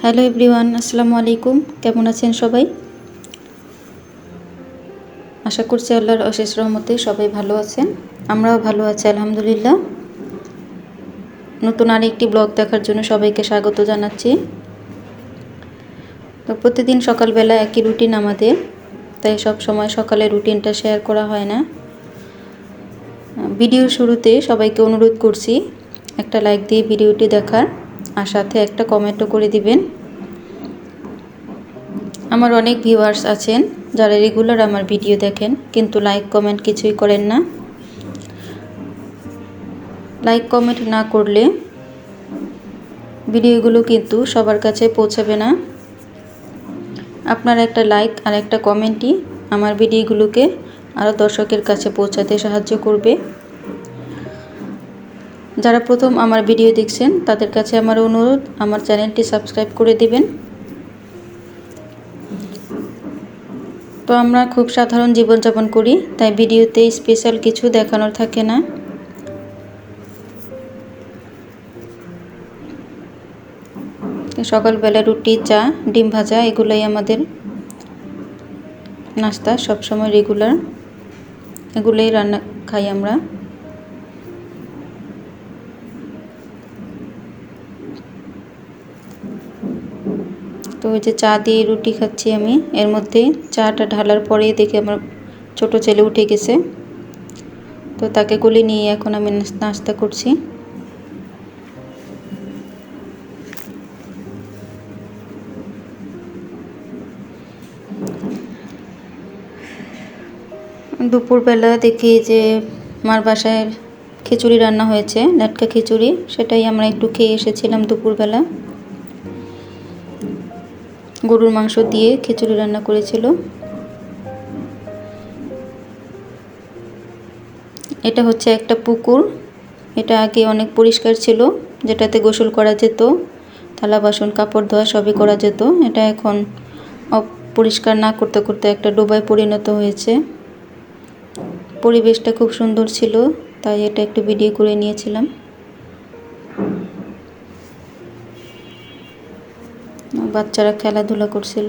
Hello everyone, আসসালামু আলাইকুম। কেমন আছেন সবাই? আশা করছি আল্লাহর অশেষ রহমতে সবাই ভালো আছেন। আমরাও ভালো আছি আলহামদুলিল্লাহ। নতুন আরেকটি ব্লগ দেখার জন্য সবাইকে স্বাগত জানাচ্ছি। তো প্রতিদিন সকালবেলা একই রুটিন আমাদের, তাই সব সময় সকালে রুটিনটা শেয়ার করা হয় না। ভিডিওর শুরুতে সবাইকে অনুরোধ করছি একটা লাইক দিয়ে ভিডিওটি দেখার, আর সাথে একটা কমেন্টও করে দিবেন। আমার অনেক ভিউয়ার্স আছেন যারা রেগুলার আমার ভিডিও দেখেন, কিন্তু লাইক কমেন্ট কিছুই করেন না। লাইক কমেন্ট না করলে ভিডিওগুলো কিন্তু সবার কাছে পৌঁছাবে না। আপনার একটা লাইক আর একটা কমেন্টই আমার ভিডিওগুলোকে আরও দর্শকের কাছে পৌঁছাতে সাহায্য করবে। যারা প্রথম আমার ভিডিও দেখছেন তাদের কাছে আমার অনুরোধ, আমার চ্যানেলটি সাবস্ক্রাইব করে দিবেন। তো আমরা খুব সাধারণ জীবনযাপন করি, তাই ভিডিওতে স্পেশাল কিছু দেখানোর থাকে না। সকালবেলা রুটি, চা, ডিম ভাজা এগুলোই আমাদের নাস্তা, সবসময় রেগুলার এগুলোই রান্না খাই আমরা। তো ওই যে চা দিয়ে রুটি খাচ্ছি আমি, এর মধ্যে চাটা ঢালার পরেই দেখি আমার ছোট ছেলে উঠে গেছে। তো তাকে কোলে নিয়ে এখন আমি নাস্তা করছি। দুপুরবেলা দেখি যে মার বাসায় খিচুড়ি রান্না হয়েছে, লাটকা খিচুড়ি, সেটাই আমরা একটু খেয়ে এসেছিলাম দুপুরবেলা। গরুর মাংস দিয়ে খিচুড়ি রান্না করেছিল। এটা হচ্ছে একটা পুকুর, এটা আগে অনেক পরিষ্কার ছিল, যেটাতে গোসল করা যেত, থালা বাসন কাপড় ধোয়া সবই করা যেত। এটা এখন অপরিষ্কার না করতে করতে একটা ডোবায় পরিণত হয়েছে। পরিবেশটা খুব সুন্দর ছিল, তাই এটা একটু ভিডিও করে নিয়েছিলাম। বাচ্চারা খেলাধুলা করছিল।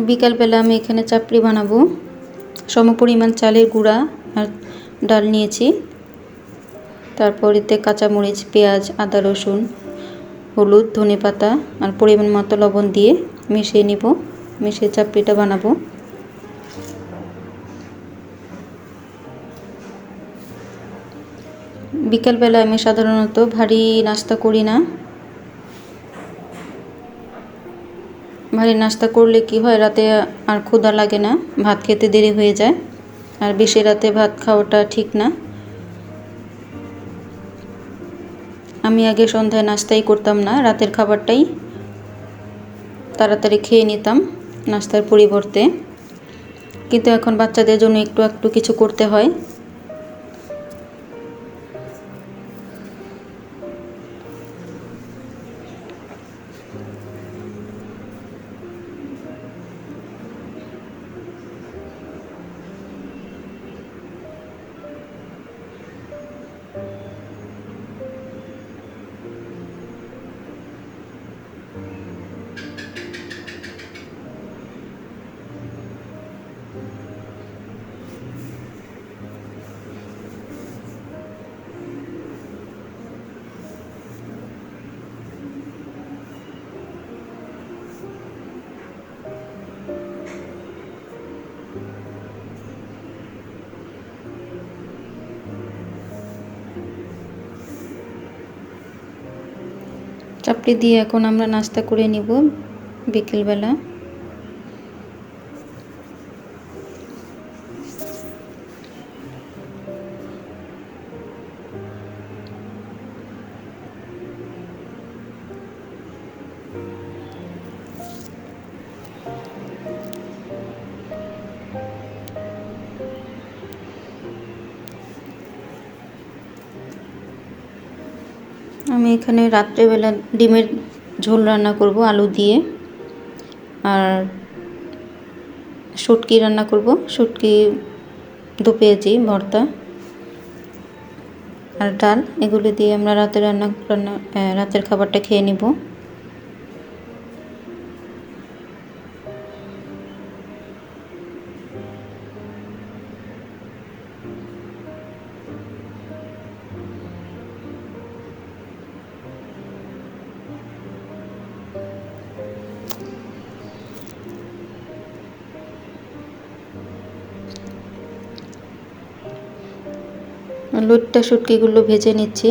বিকালবেলা আমি এখানে চাপড়ি বানাবো। সমপরিমাণ চালের গুঁড়া আর ডাল নিয়েছি, তারপর এতে কাঁচামরিচ, পেঁয়াজ, আদা, রসুন, হলুদ, ধনেপাতা আর পরিমাণ মতো লবণ দিয়ে মিশিয়ে নিব। মিশিয়ে চাপড়িটা বানাবো। বিকালবেলা আমি সাধারণত ভারী নাস্তা করি না। ভারী নাস্তা করলে কি হয়, রাতে আর ক্ষুধা লাগে না, ভাত খেতে দেরি হয়ে যায়, আর বেশি রাতে ভাত খাওয়াটা ঠিক না। আমি আগে সন্ধ্যায় নাস্তাই করতাম না, রাতের খাবারটাই তাড়াতাড়ি খেয়ে নিতাম নাস্তার পরিবর্তে। কিন্তু এখন বাচ্চাদের জন্য একটু একটু কিছু করতে হয়। চাপড়ি দিয়ে এখন আমরা নাস্তা করে নিব বিকেলবেলা। আমি এখানে রাত্রেবেলা ডিমের ঝোল রান্না করব আলু দিয়ে, আর শুটকি রান্না করব, শুটকি দু পেঁয়াজি ভর্তা আর ডাল। এগুলো দিয়ে আমরা রাতের খাবারটা খেয়ে নিব। লইট্টা শুটকিগুলো ভেজে নিচ্ছি।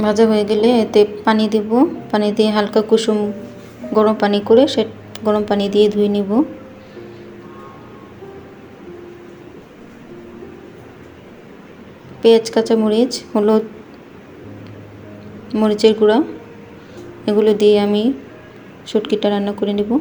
ভাজা হয়ে গেলে এতে পানি দেব, পানি দিয়ে হালকা কুসুম গরম পানি করে সে গরম পানি দিয়ে ধুয়ে নিব। পেঁয়াজ, কাঁচামরিচ, হলুদ, মরিচের গুঁড়া এগুলো দিয়ে আমি শুটকিটা রান্না করে নেব।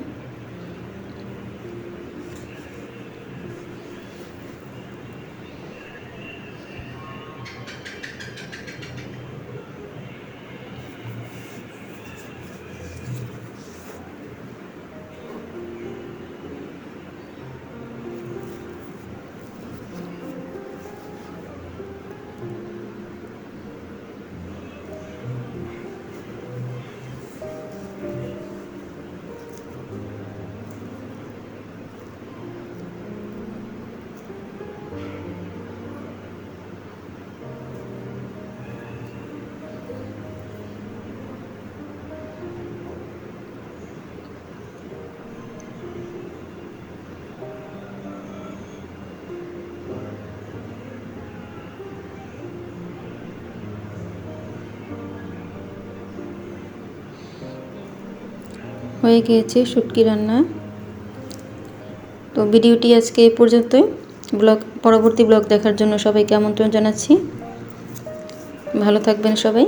হয়ে গিয়েছে শুটকি রান্না। তো ভিডিওটি আজকে এই পর্যন্তই। পরবর্তী ব্লগ দেখার জন্য সবাইকে আমন্ত্রণ জানাচ্ছি। ভালো থাকবেন সবাই।